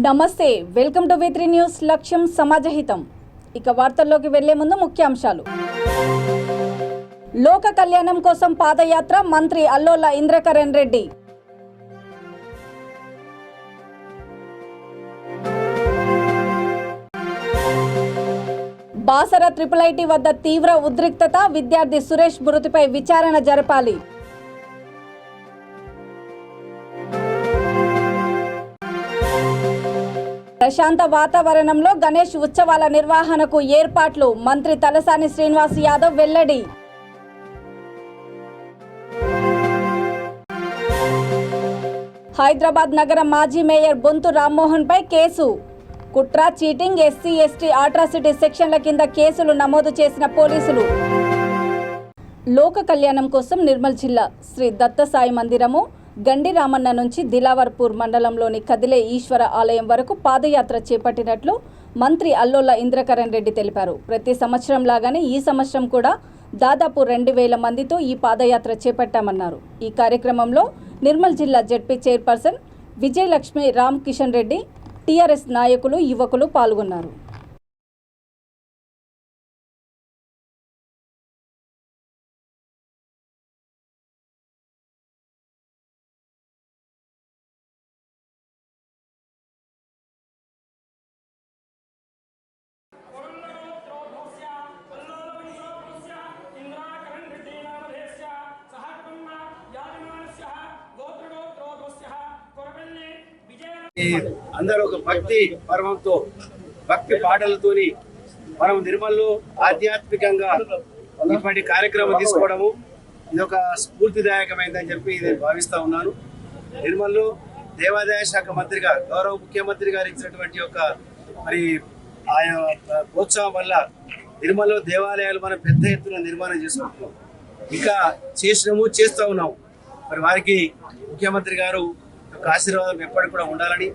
నమస్తే, welcome to V3 news. లక్ష్యం సమాజహితం. ఇక వార్తల్లోకి వెళ్లే ముందు ముఖ్యాంశాలు. లోక కళ్యాణం కోసం పాదయాత్ర మంత్రి అల్లోల ఇంద్రకరణ్ రెడ్డి. బాసర IIIT వద్ద తీవ్ర ఉద్రిక్తత, విద్యార్థి సురేష్ మృతిపై విచారణ జరపాలి. ప్రశాంత వాతావరణంలో గణేష్ ఉత్సవాల నిర్వహణకు ఏర్పాట్లు, మంత్రి తలసాని శ్రీనివాస్ యాదవ్ వెల్లడి. హైదరాబాద్ నగర మాజీ మేయర్ బొంతు రామ్మోహన్ పై కేసు. కుట్ర, చీటింగ్, SC, ST అట్రాసిటీ సెక్షన్ల కింద కేసులు నమోదు చేసిన పోలీసులు. లోక కళ్యాణం కోసం నిర్మల్ జిల్లా శ్రీ దత్త సాయి మందిరము గండి రామన్న నుంచి దిలావర్పూర్ మండలంలోని కదిలే ఈశ్వర ఆలయం వరకు పాదయాత్ర చేపట్టినట్లు మంత్రి అల్లోల ఇంద్రకరణ్ రెడ్డి తెలిపారు. ప్రతి సంవత్సరం లాగానే ఈ సంవత్సరం కూడా దాదాపు 2000 మందితో ఈ పాదయాత్ర చేపట్టామన్నారు. ఈ కార్యక్రమంలో నిర్మల్ జిల్లా ZP chairperson Vijayalakshmi, Ram Kishan Reddy, TRS నాయకులు, యువకులు పాల్గొన్నారు. అందరూ ఒక భక్తి పర్వంతో, భక్తి పాటలతోని మనం నిర్మల్లో ఆధ్యాత్మికంగా ఇప్పటి కార్యక్రమం తీసుకోవడము ఇది ఒక స్ఫూర్తిదాయకమైందని చెప్పి నేను భావిస్తా ఉన్నాను. నిర్మల్లో దేవాదాయ శాఖ మంత్రిగా గౌరవ ముఖ్యమంత్రి గారు ఇచ్చినటువంటి ఒక మరి ఆయా ప్రోత్సాహం వల్ల నిర్మల్లో దేవాలయాలు మనం పెద్ద ఎత్తున నిర్మాణం చేసుకుంటున్నాం, ఇంకా చేస్తూ ఉన్నాం. మరి వారికి ముఖ్యమంత్రి గారు ఆశీర్వాదం ఎప్పటికి కూడా ఉండాలని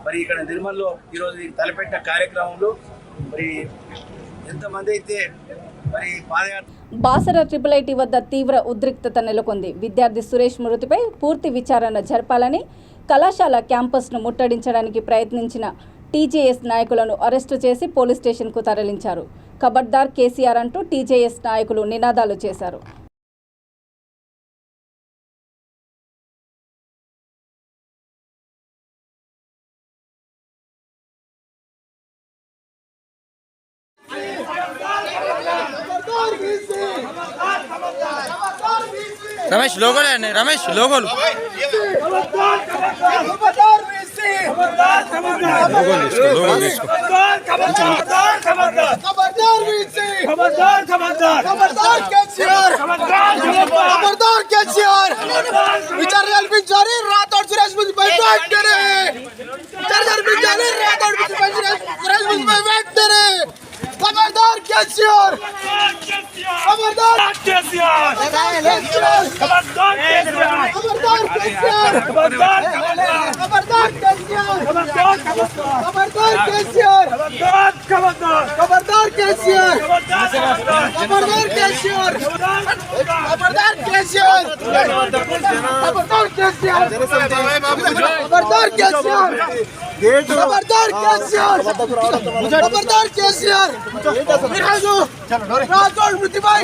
మరి ఇక్కడ నిర్మల్లో ఈరోజు తలపెట్టిన కార్యక్రమంలో మరి ఎంతమంది అయితే మరి పాదయాత్ర. బాసర IIIT వద్ద తీవ్ర ఉద్రిక్తత నెలకొంది. విద్యార్థి సురేష్ మృతిపై పూర్తి విచారణ జరపాలని, కళాశాల క్యాంపస్ను ముట్టడించడానికి ప్రయత్నించిన TJS నాయకులను అరెస్టు చేసి పోలీస్ స్టేషన్కు తరలించారు. ఖబర్దార్ కేసీఆర్ అంటూ TJS నాయకులు నినాదాలు చేశారు. रमेश लोगोल है नहीं, रमेश लोगोल खबरदार केसीआर, खबरदार केसीआर, खबरदार केसीआर, खबरदार केसीआर, खबरदार केसीआर, खबरदार केसीआर, खबरदार केसीआर, खबरदार केसीआर, खबरदार केसीआर, खबरदार केसीआर, खबरदार केसीआर, खबरदार केसीआर, खबरदार केसीआर. రాజోడ్ మృతిపై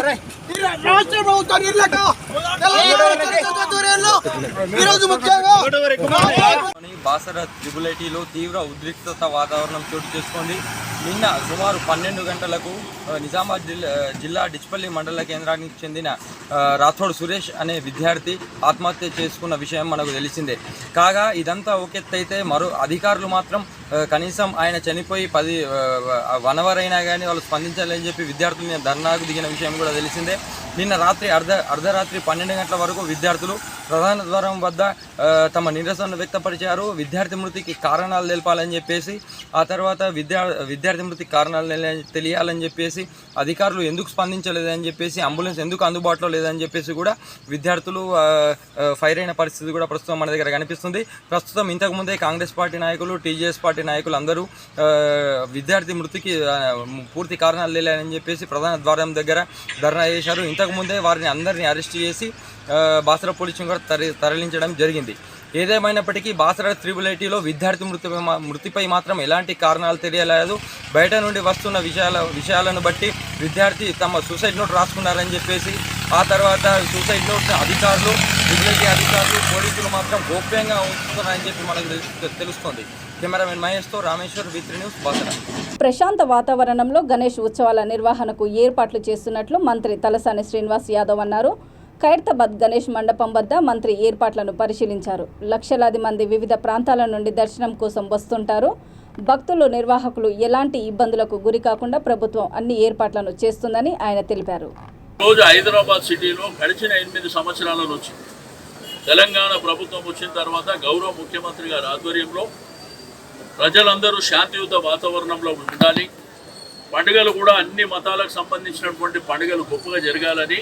రాష్ట్ర ప్రభుత్వ నిర్లక్ష్య ఈరోజు ముఖ్యంగా బాసర IIITలో తీవ్ర ఉద్రిక్తత వాతావరణం చోటు చేసుకుంది. నిన్న సుమారు 12 గంటలకు నిజామాబాద్ జిల్లా డిచ్పల్లి మండల కేంద్రానికి చెందిన రాథోడ్ సురేష్ అనే విద్యార్థి ఆత్మహత్య చేసుకున్న విషయం మనకు తెలిసిందే. కాగా ఇదంతా ఒకెత్తైతే మరో అధికారులు మాత్రం కనీసం ఆయన చనిపోయి 1 అవర్ అయినా కానీ వాళ్ళు స్పందించాలని చెప్పి విద్యార్థులు ధర్నాకు దిగిన విషయం కూడా తెలిసిందే. నిన్న రాత్రి అర్ధరాత్రి 12 గంటల వరకు విద్యార్థులు ప్రధాన ద్వారం వద్ద తమ నిరసన వ్యక్తపరిచారు. విద్యార్థి మృతికి కారణాలు తెలపాలని చెప్పేసి, ఆ తర్వాత విద్యార్థి మృతికి కారణాలు తెలియాలని చెప్పేసి, అధికారులు ఎందుకు స్పందించలేదని చెప్పేసి, అంబులెన్స్ ఎందుకు అందుబాటులో లేదని చెప్పేసి కూడా విద్యార్థులు ఫైర్ అయిన పరిస్థితి కూడా ప్రస్తుతం మన దగ్గర కనిపిస్తుంది. ప్రస్తుతం ఇంతకుముందే కాంగ్రెస్ పార్టీ నాయకులు, TJS పార్టీ నాయకులు అందరూ విద్యార్థి మృతికి పూర్తి కారణాలు తెలియాలని చెప్పేసి ప్రధాన ద్వారం దగ్గర ధర్నా చేశారు. ఇంతకుముందే వారిని అందరినీ అరెస్ట్ చేసి బాసర పోలీసులు కూడా తరలించడం జరిగింది. ఏదేమైనప్పటికీ బాసర త్రిబుల్ ఐటీలో విద్యార్థి మృతిపై మాత్రం ఎలాంటి కారణాలు తెలియలేదు. బయట నుండి వస్తున్న విషయాలను బట్టి విద్యార్థి తమ సూసైడ్ నోట్ రాసుకున్నారని చెప్పేసి, ఆ తర్వాత సూసైడ్ నోట్ అధికారులు, త్రిబుల్ ఐటీ అధికారులు, పోలీసులు మాత్రం గోప్యంగా ఉంచుతున్నారని చెప్పి మనకు తెలుస్తుంది. కెమెరామెన్ మహేష్తో రామేశ్వర్, V3 న్యూస్, బాసర. ప్రశాంత వాతావరణంలో గణేష్ ఉత్సవాల నిర్వహణకు ఏర్పాట్లు చేస్తున్నట్లు మంత్రి తలసాని శ్రీనివాస్ యాదవ్ అన్నారు. ఖైరతాబాద్ గణేష్ మండపం వద్ద మంత్రి ఏర్పాట్లను పరిశీలించారు. లక్షలాది మంది వివిధ ప్రాంతాల నుండి దర్శనం కోసం వస్తుంటారు. భక్తులు, నిర్వాహకులు ఎలాంటి ఇబ్బందులకు గురి కాకుండా ప్రభుత్వం అన్ని ఏర్పాట్లను చేస్తుందని ఆయన తెలిపారు. రోజు హైదరాబాద్ సిటీలో గడిచిన 8 సంవత్సరాల నుంచి తెలంగాణ ప్రభుత్వం వచ్చిన తర్వాత గౌరవ ముఖ్యమంత్రి గారి ఆధ్వర్యంలో ప్రజలందరూ శాంతియుత వాతావరణంలో ఉండాలి, పండుగలు కూడా అన్ని మతాలకు సంబంధించినటువంటి పండుగలు గొప్పగా జరగాలని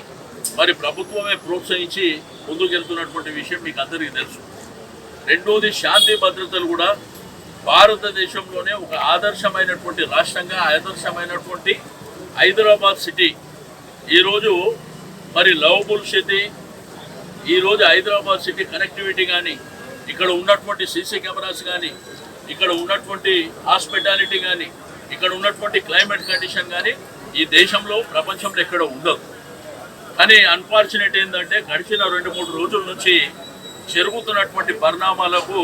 మరి ప్రభుత్వమే ప్రోత్సహించి ముందుకెళ్తున్నటువంటి విషయం మీకు అందరికీ తెలుసు. రెండోది, శాంతి భద్రతలు కూడా భారతదేశంలోనే ఒక ఆదర్శమైనటువంటి రాష్ట్రంగా, ఆదర్శమైనటువంటి హైదరాబాద్ సిటీ ఈరోజు మరి లవబుల్ సిటీ. ఈరోజు హైదరాబాద్ సిటీ కనెక్టివిటీ కానీ, ఇక్కడ ఉన్నటువంటి సీసీ కెమెరాస్ కానీ, ఇక్కడ ఉన్నటువంటి హాస్పిటాలిటీ కానీ, ఇక్కడ ఉన్నటువంటి క్లైమేట్ కండిషన్ కానీ ఈ దేశంలో, ప్రపంచంలో ఎక్కడ ఉండదు. కానీ అన్ఫార్చునేట్ ఏంటంటే గడిచిన 2-3 రోజుల నుంచి జరుగుతున్నటువంటి పరిణామాలకు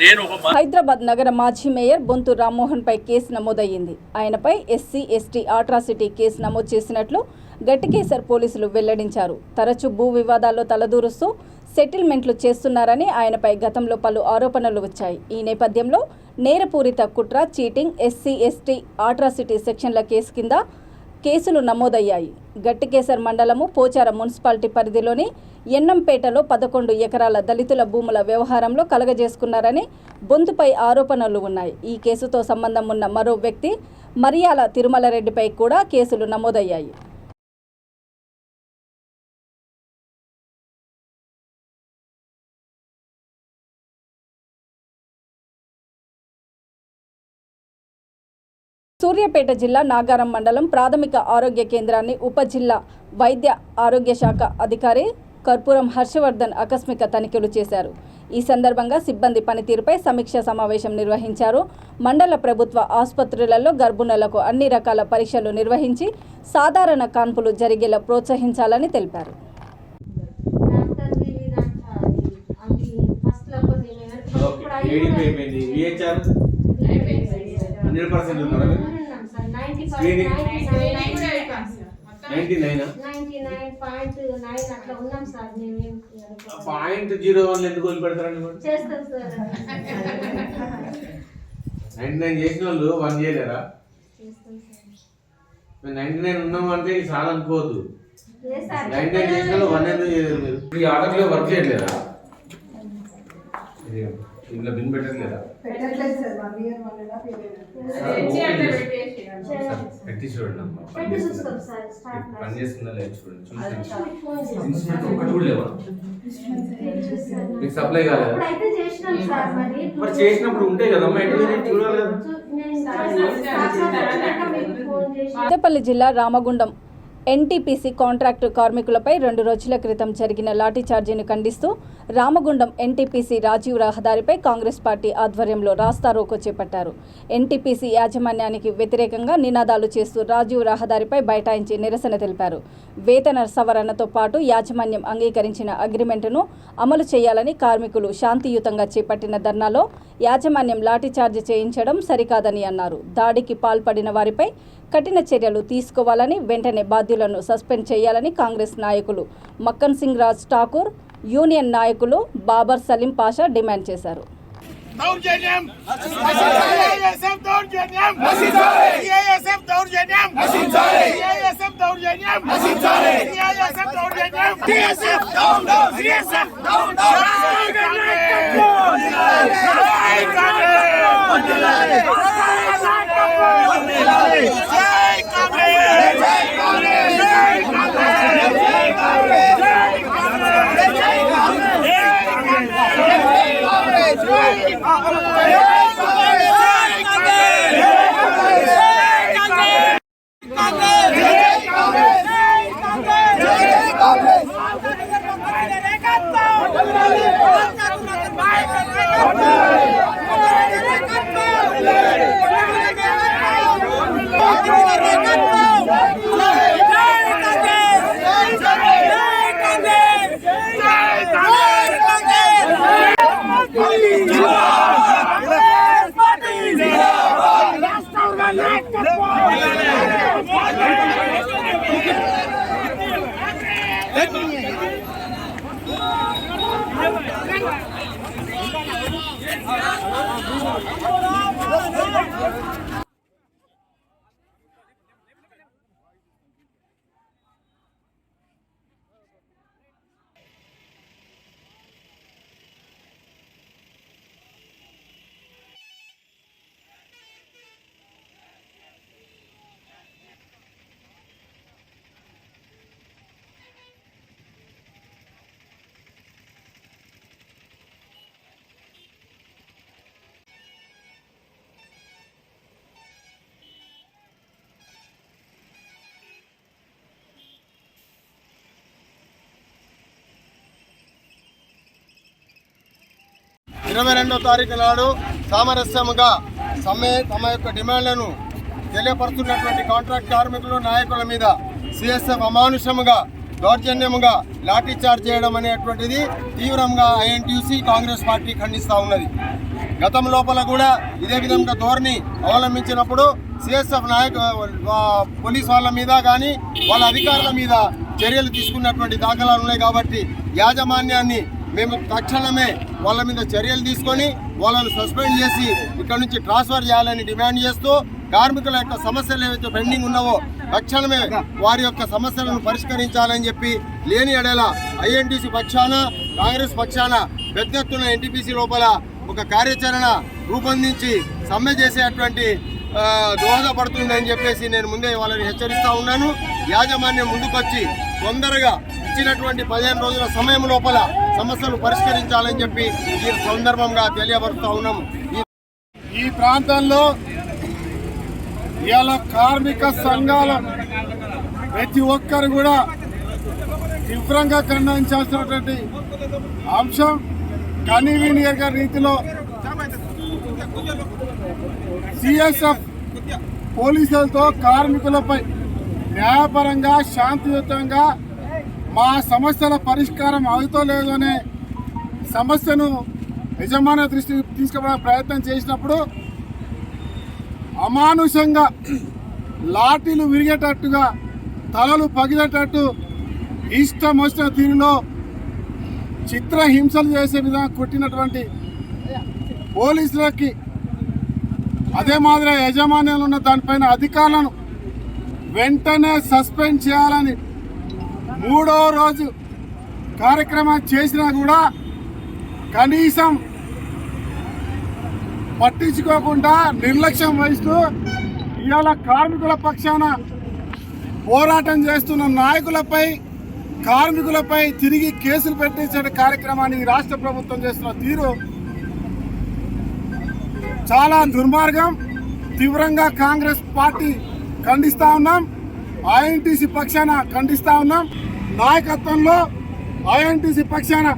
నేను హైదరాబాద్ నగర మాజీ మేయర్ బొంతు రామ్మోహన్ పై కేసు నమోదయ్యింది. ఆయనపై SC, ST అట్రాసిటీ కేసు నమోదు చేసినట్లు గట్టికేసర్ పోలీసులు వెల్లడించారు. తరచూ భూ వివాదాల్లో తలదూరుస్తూ సెటిల్మెంట్లు చేస్తున్నారని ఆయనపై గతంలో పలు ఆరోపణలు వచ్చాయి. ఈ నేపథ్యంలో నేరపూరిత కుట్ర, చీటింగ్, SC, ST అట్రాసిటీ సెక్షన్ల కేసు కింద కేసులు నమోదయ్యాయి. గట్టికేసర్ మండలము పోచారం మున్సిపాలిటీ పరిధిలోని ఎన్నంపేటలో 11 ఎకరాల దళితుల భూముల వ్యవహారంలో కలగజేసుకున్నారని బొంతుపై ఆరోపణలు ఉన్నాయి. ఈ కేసుతో సంబంధం ఉన్న మరో వ్యక్తి మరియాల తిరుమలరెడ్డిపై కూడా కేసులు నమోదయ్యాయి. సూర్యాపేట జిల్లా నాగారం మండలం ప్రాథమిక ఆరోగ్య కేంద్రాన్ని ఉప జిల్లా వైద్య ఆరోగ్య శాఖ అధికారి కర్పూరం హర్షవర్ధన్ ఆకస్మిక తనిఖీలు చేశారు. ఈ సందర్భంగా సిబ్బంది పనితీరుపై సమీక్ష సమావేశం నిర్వహించారు. మండల ప్రభుత్వ ఆసుపత్రులలో గర్భిణులకు అన్ని రకాల పరీక్షలు నిర్వహించి సాధారణ కాన్పులు జరిగేలా ప్రోత్సహించాలని తెలిపారు. .01 ఎందుకు వదిలిపెడతారండి? 99 చేసిన వాళ్ళు 1 చేయలేరా? 99 ఉన్నాం అంటే చాలా అనుకోవద్దు. 99 చేసిన వాళ్ళు 1 ఎందుకు చేయలేదు? మీరు ఈ ఆర్డర్లో వర్క్ చేయట్లేదా? ఇంట్లో బిన్ పెట్టట్లేదా? పెట్టి చూడండి అమ్మా, పని చేస్తుందా లేదు చూడండి. ఇన్స్ట్రుమెంట్ ఒకటి కూడా లేవా మీకు సప్లై కాలేదు? మరి చేసినప్పుడు ఉంటాయి కదమ్మా, ఎటు చూడాలి కదా. పెద్దపల్లి జిల్లా రామగుండం NTPC కాంట్రాక్టు కార్మికులపై 2 రోజుల క్రితం జరిగిన లాఠీచార్జీని ఖండిస్తూ రామగుండం NTPC రాజీవ్ రహదారిపై కాంగ్రెస్ పార్టీ ఆధ్వర్యంలో రాస్తారోకో చేపట్టారు. NTPC యాజమాన్యానికి వ్యతిరేకంగా నినాదాలు చేస్తూ రాజీవ్ రహదారిపై బైఠాయించి నిరసన తెలిపారు. వేతన సవరణతో పాటు యాజమాన్యం అంగీకరించిన అగ్రిమెంటును అమలు చేయాలని కార్మికులు శాంతియుతంగా చేపట్టిన ధర్నాలో యాజమాన్యం లాఠీచార్జీ చేయించడం సరికాదని అన్నారు. దాడికి పాల్పడిన వారిపై కఠిన చర్యలు తీసుకోవాలని, వెంటనే బాధ్యులను సస్పెండ్ చేయాలని కాంగ్రెస్ నాయకులు మక్కన్ సింగ్ రాజ్ ఠాకూర్, యూనియన్ నాయకులు బాబర్ సలీం పాషా డిమాండ్ చేశారు. 22వ తారీఖు నాడు సామరస్యంగా తమ యొక్క డిమాండ్లను తెలియపరుస్తున్నటువంటి కాంట్రాక్ట్ కార్మికులు నాయకుల మీద సిఎస్ఎఫ్ అమానుషముగా దౌర్జన్యముగా లాఠీచార్జ్ చేయడం అనేటువంటిది తీవ్రంగా ఐఎన్టీయూసీ కాంగ్రెస్ పార్టీ ఖండిస్తూ ఉన్నది. గతం లోపల కూడా ఇదే విధంగా ధోరణి అవలంబించినప్పుడు సిఎస్ఎఫ్ పోలీస్ వాళ్ళ మీద కానీ వాళ్ళ అధికారుల మీద చర్యలు తీసుకున్నటువంటి దాఖలాలు ఉన్నాయి. కాబట్టి యాజమాన్యాన్ని మేము తక్షణమే వాళ్ళ మీద చర్యలు తీసుకొని వాళ్ళను సస్పెండ్ చేసి ఇక్కడ నుంచి ట్రాన్స్ఫర్ చేయాలని డిమాండ్ చేస్తూ కార్మికుల యొక్క సమస్యలు ఏవైతే పెండింగ్ ఉన్నావో తక్షణమే వారి యొక్క సమస్యలను పరిష్కరించాలని చెప్పి లేని ఎడల ఐఎన్టీసీ పక్షాన కాంగ్రెస్ పక్షాన పెద్ద ఎత్తున ఎన్టీపీసీ లోపల ఒక కార్యాచరణ రూపొందించి సమ్మె చేసేటువంటి దోహదపడుతుందని చెప్పేసి నేను ముందే వాళ్ళని హెచ్చరిస్తూ ఉన్నాను. యాజమాన్యం ముందుకొచ్చి తొందరగా ఇచ్చినటువంటి 15 రోజుల సమయం లోపల సమస్యలు పరిష్కరించాలని చెప్పి ఈ సందర్భంగా తెలియపరుస్తూ ఉన్నాము. ఈ ప్రాంతంలో ఇవాళ కార్మిక సంఘాల ప్రతి ఒక్కరు కూడా తీవ్రంగా ఖండించాల్సినటువంటి అంశం కనీవిని రీతిలో సిఎస్ఎఫ్ పోలీసులతో కార్మికులపై న్యాయపరంగా శాంతియుతంగా మా సమస్యల పరిష్కారం అవుతలేదు అనే సమస్యను యజమాని దృష్టికి తీసుకునే ప్రయత్నం చేసినప్పుడు అమానుషంగా లాఠీలు విరిగేటట్టుగా తలలు పగిలేటట్టు ఇష్టం వచ్చిన తీరులో చిత్రహింసలు చేసే విధంగా కొట్టినటువంటి పోలీసులకి అదే మాదిరి యాజమాన్యాలు ఉన్న దానిపైన అధికారులను వెంటనే సస్పెండ్ చేయాలని 3వ రోజు కార్యక్రమం చేసినా కూడా కనీసం పట్టించుకోకుండా నిర్లక్ష్యం వహిస్తూ ఇవాళ కార్మికుల పక్షాన పోరాటం చేస్తున్న నాయకులపై కార్మికులపై తిరిగి కేసులు పెట్టించే కార్యక్రమాన్ని రాష్ట్ర ప్రభుత్వం చేస్తున్న తీరు చాలా దుర్మార్గం. తీవ్రంగా కాంగ్రెస్ పార్టీ ఖండిస్తూ ఉన్నాం. ఐఎన్టీసీ పక్షాన ఖండిస్తూ ఉన్నాం. నాయకత్వంలో ఐఎన్టీసీ పక్షాన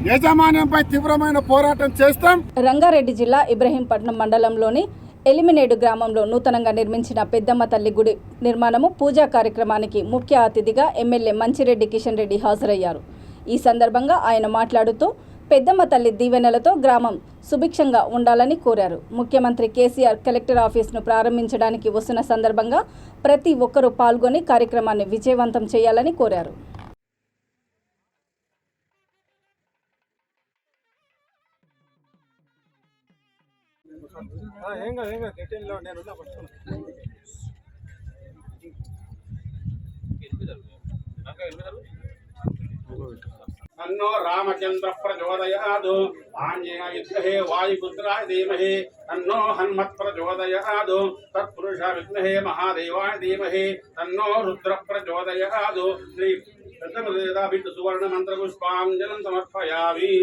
యాజమాన్యంపై తీవ్రమైన పోరాటం చేస్తాం. రంగారెడ్డి జిల్లా ఇబ్రహీంపట్నం మండలంలోని ఎలిమినేడు గ్రామంలో నూతనంగా నిర్మించిన పెద్దమ్మ తల్లి గుడి నిర్మాణము పూజా కార్యక్రమానికి ముఖ్య అతిథిగా ఎమ్మెల్యే మంచిరెడ్డి కిషన్ రెడ్డి హాజరయ్యారు. ఈ సందర్భంగా ఆయన మాట్లాడుతూ పెద్దమ్మ తల్లి దీవెనలతో గ్రామం సుభిక్షంగా ఉండాలని కోరారు. ముఖ్యమంత్రి కేసీఆర్ కలెక్టర్ ఆఫీసును ప్రారంభించడానికి వస్తున్న సందర్భంగా ప్రతి ఒక్కరూ పాల్గొని కార్యక్రమాన్ని విజయవంతం చేయాలని కోరారు. तन्नो रामचंद्र प्रचोदयात् आंजनेय विद्महे वायुपुत्राय धीमहि तन्नो हनुमत् प्रचोदयात् तत्पुरुषाय विद्महे महादेवाय धीमहि तन्नो रुद्र प्रचोदयात् श्री दत्तप्रदेदाभित सुवर्ण मंत्र पुष्पांजलिं समर्पयामि.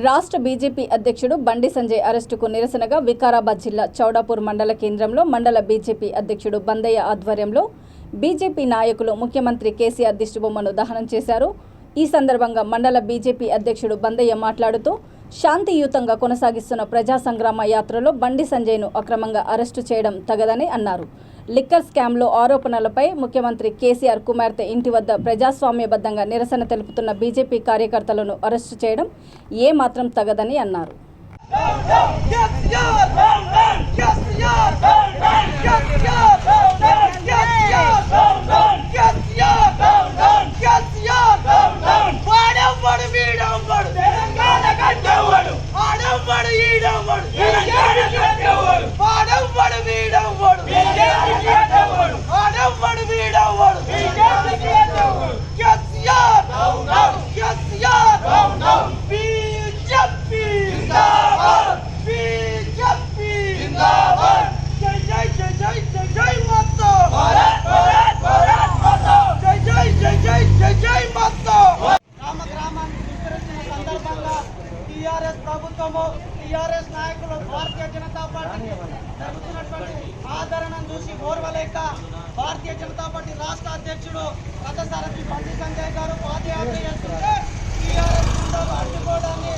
రాష్ట్ర బీజేపీ అధ్యక్షుడు బండి సంజయ్ అరెస్టుకు నిరసనగా వికారాబాద్ జిల్లా చౌడాపూర్ మండల కేంద్రంలో మండల బీజేపీ అధ్యక్షుడు బందయ్య ఆధ్వర్యంలో బీజేపీ నాయకులు ముఖ్యమంత్రి కేసీఆర్ దిష్టిబొమ్మను దహనం చేశారు. ఈ సందర్భంగా మండల బీజేపీ అధ్యక్షుడు బందయ్య మాట్లాడుతూ శాంతియుతంగా కొనసాగిస్తున్న ప్రజా సంగ్రామ యాత్రలో బండి సంజయ్ను అక్రమంగా అరెస్టు చేయడం తగదని అన్నారు. లిక్కర్ స్కామ్లో ఆరోపణలపై ముఖ్యమంత్రి కేసీఆర్ కుమార్తె ఇంటి వద్ద ప్రజాస్వామ్యబద్ధంగా నిరసన తెలుపుతున్న బీజేపీ కార్యకర్తలను అరెస్టు చేయడం ఏమాత్రం తగదని అన్నారు. जय जय जय जय जय माता भारत भारत भारत పార్థసారథి బండి సంజయ్ గారు పాదయాత్ర చేస్తుంటే టీఆర్ఎస్ గుండాలు అడ్డుకోవడాన్ని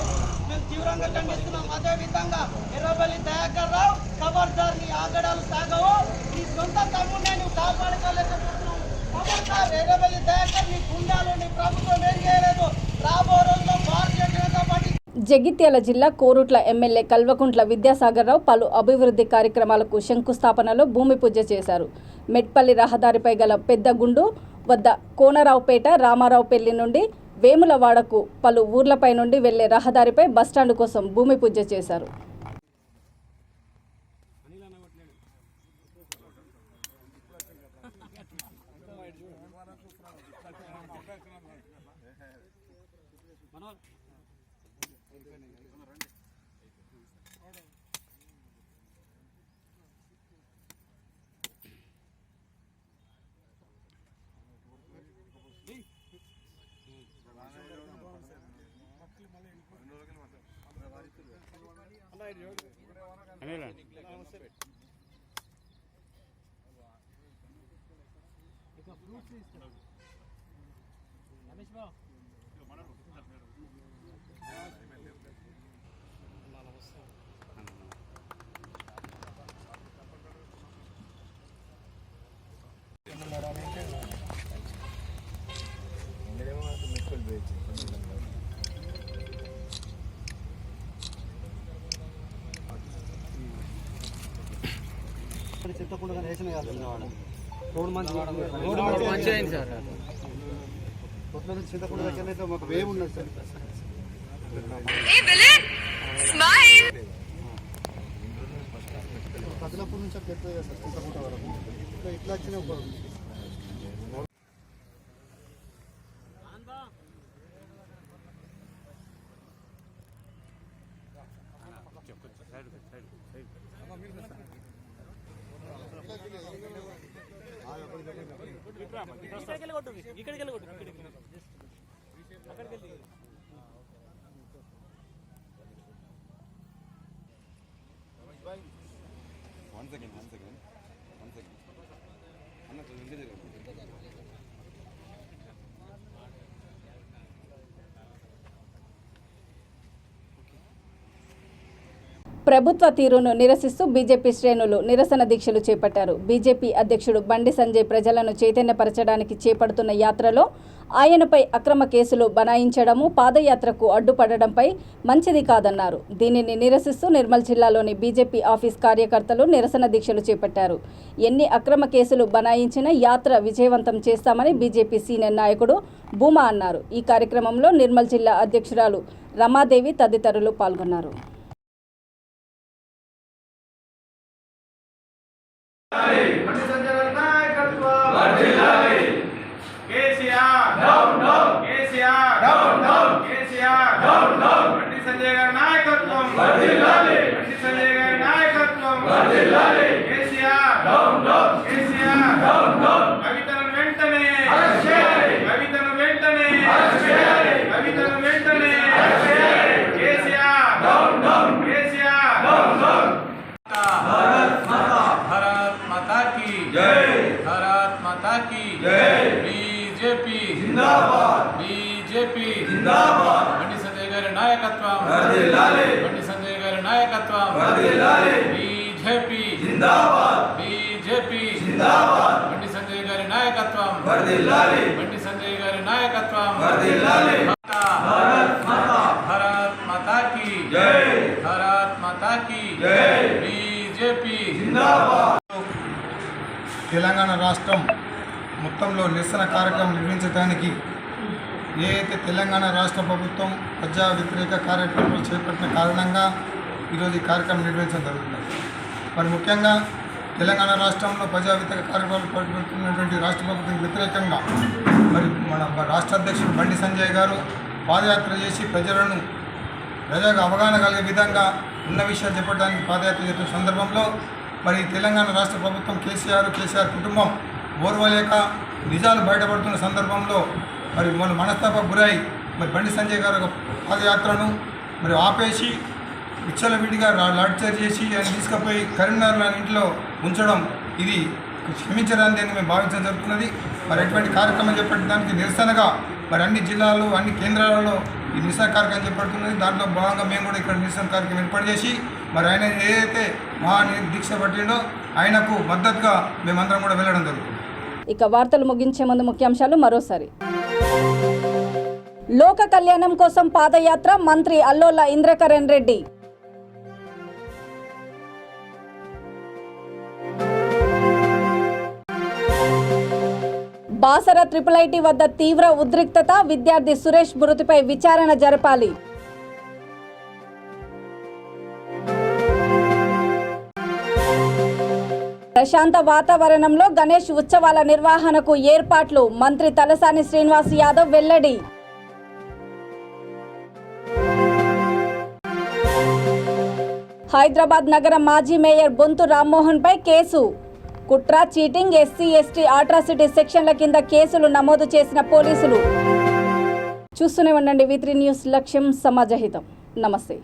మేము తీవ్రంగా ఖండిస్తున్నాం. అదేవిధంగా ఎర్రబెల్లి దయాకర్ రావు ఖబర్దార్ నీ ఆగడాలు సాగవు, నీ సొంత తమ్ముడిని నువ్వు కాపాడుకోలేకపోతున్నావు. ఖబర్దార్ ఎర్రబెల్లి దయాకర్, నీ గుండాలు నీ ప్రభుత్వం ఏం చేయలేదు. రాబో రోజుల్లో భారతీయ జనతా పార్టీ. జగిత్యాల జిల్లా కోరుట్ల ఎమ్మెల్యే కల్వకుంట్ల విద్యాసాగర్రావు పలు అభివృద్ధి కార్యక్రమాలకు శంకుస్థాపనలో భూమి పూజ చేశారు. మెట్పల్లి రహదారిపై గల పెద్దగుండు వద్ద కోనరావుపేట రామారావుపల్లి నుండి వేములవాడకు పలు ఊర్లపై నుండి వెళ్లే రహదారిపై బస్టాండ్ కోసం భూమి పూజ చేశారు. చెత్తకుండా వేసిన రోడ్డు మంచిగా అయింది సార్. కొత్త నుంచి చింతకుండా దగ్గర మాకు వేవ్ ఉన్నది సార్. కదిలపూర్ నుంచి పెద్దది సార్ చింతకుండా వరకు ఇట్లా వచ్చిన ప్రభుత్వ తీరును నిరసిస్తూ బీజేపీ శ్రేణులు నిరసన దీక్షలు చేపట్టారు. బీజేపీ అధ్యక్షుడు బండి సంజయ్ ప్రజలను చైతన్యపరచడానికి చేపడుతున్న యాత్రలో ఆయనపై అక్రమ కేసులు బనాయించడము, పాదయాత్రకు అడ్డుపడడంపై మంచిది కాదన్నారు. దీనిని నిరసిస్తూ నిర్మల్ జిల్లాలోని బీజేపీ ఆఫీస్ కార్యకర్తలు నిరసన దీక్షలు చేపట్టారు. ఎన్ని అక్రమ కేసులు బనాయించినా యాత్ర విజయవంతం చేస్తామని బీజేపీ సీనియర్ నాయకుడు భూమా అన్నారు. ఈ కార్యక్రమంలో నిర్మల్ జిల్లా అధ్యక్షురాలు రమాదేవి తదితరులు పాల్గొన్నారు. బండి సంజయ్ గారి నాయకత్వం వర్ధిల్లాలి. KCR down down, KCR down down, KCR down down. Bandi Sanjay గారి నాయకత్వం వర్ధిల్లాలి. బండి సంజయ్ గారి నాయకత్వం వర్ధిల్లాలి. KCR down down, KCR down down. కవితను వెంటనే అరెస్ట్ చేయాలి. కవితను వెంటనే అరెస్ట్ చేయాలి. కవితను వెంటనే అరెస్ట్ చేయాలి. KCR down down, KCR down down. Bharat माता की जय, भारत माता की जय. बीजेपी जिंदाबाद, बीजेपी जिंदाबाद. బండి సంజయ్ గారి నాయకత్వం వర్ధిల్లాలి. బండి సంజయ్ గారి నాయకత్వం వర్ధిల్లాలి. బీజేపీ జిందాబాద్, బీజేపీ జిందాబాద్. బండి సంజయ్ గారి నాయకత్వం వర్ధిల్లాలి. బండి సంజయ్ గారి నాయకత్వం వర్ధిల్లాలి. भारत माता की जय, भारत माता की जय. बीजेपी जिंदाबाद. తెలంగాణ రాష్ట్రం మొత్తంలో నిరసన కార్యక్రమం నిర్వహించడానికి ఏదైతే తెలంగాణ రాష్ట్ర ప్రభుత్వం ప్రజా వ్యతిరేక కార్యక్రమాలు చేపట్టిన కారణంగా ఈరోజు ఈ కార్యక్రమం నిర్వహించడం జరుగుతుంది. మరి ముఖ్యంగా తెలంగాణ రాష్ట్రంలో ప్రజా వ్యతిరేక కార్యక్రమాలు చేపడుతున్నటువంటి రాష్ట్ర ప్రభుత్వం వ్యతిరేకంగా మరి మన రాష్ట్ర అధ్యక్షుడు బండి సంజయ్ గారు పాదయాత్ర చేసి ప్రజలకు అవగాహన కలిగే విధంగా ఉన్న విషయాలు చెప్పడానికి పాదయాత్ర చేస్తున్న సందర్భంలో మరి తెలంగాణ రాష్ట్ర ప్రభుత్వం కేసీఆర్ కుటుంబం ఓర్వలేక నిజాలు బయటపడుతున్న సందర్భంలో మరి మన మనస్తాప గురై మరి బండి సంజయ్ గారు పాదయాత్రను మరి ఆపేసి విచ్చలవిడిగా లాడ్చర్ చేసి ఆయన తీసుకుపోయి కరీంనగర్ ఇంట్లో ఉంచడం ఇది క్షమించడానికి మేము భావించడం జరుగుతున్నది. మరి ఎటువంటి కార్యక్రమం చేపట్టడానికి నిరసనగా మరి అన్ని జిల్లాలు అన్ని కేంద్రాలలో ఈ నిరసన కార్యక్రమం చేపడుతున్నది. దాంట్లో భాగంగా మేము కూడా ఇక్కడ నిరసన కార్యక్రమం ఏర్పాటు చేసి మరి ఆయన ఏదైతే దీక్ష పట్టిండో ఆయనకు మద్దతుగా మేమందరం కూడా వెళ్ళడం జరుగుతుంది. ఇక వార్తలు ముగించే ముందు ముఖ్యాంశాలు మరోసారి. లోక కళ్యాణం కోసం పాదయాత్ర మంత్రి అల్లోల ఇంద్రకరణ్ రెడ్డి. బాసర IIIT వద్ద తీవ్ర ఉద్రిక్తత, విద్యార్థి సురేష్ మృతిపై విచారణ జరపాలి. ప్రశాంత వాతావరణంలో గణేష్ ఉత్సవాల నిర్వహణకు ఏర్పాట్లు, మంత్రి తలసాని శ్రీనివాస్ యాదవ్ వెల్లడి. హైదరాబాద్ నగర మాజీ మేయర్ బొంతు రామ్మోహన్పై కేసు, కుట్ర, చీటింగ్, SC/ST అట్రాసిటీ సెక్షన్ల కింద కేసులు నమోదు చేసిన పోలీసులు. చూస్తూనే ఉండండి V3 న్యూస్, లక్ష్యం సమాజహితం. నమస్తే.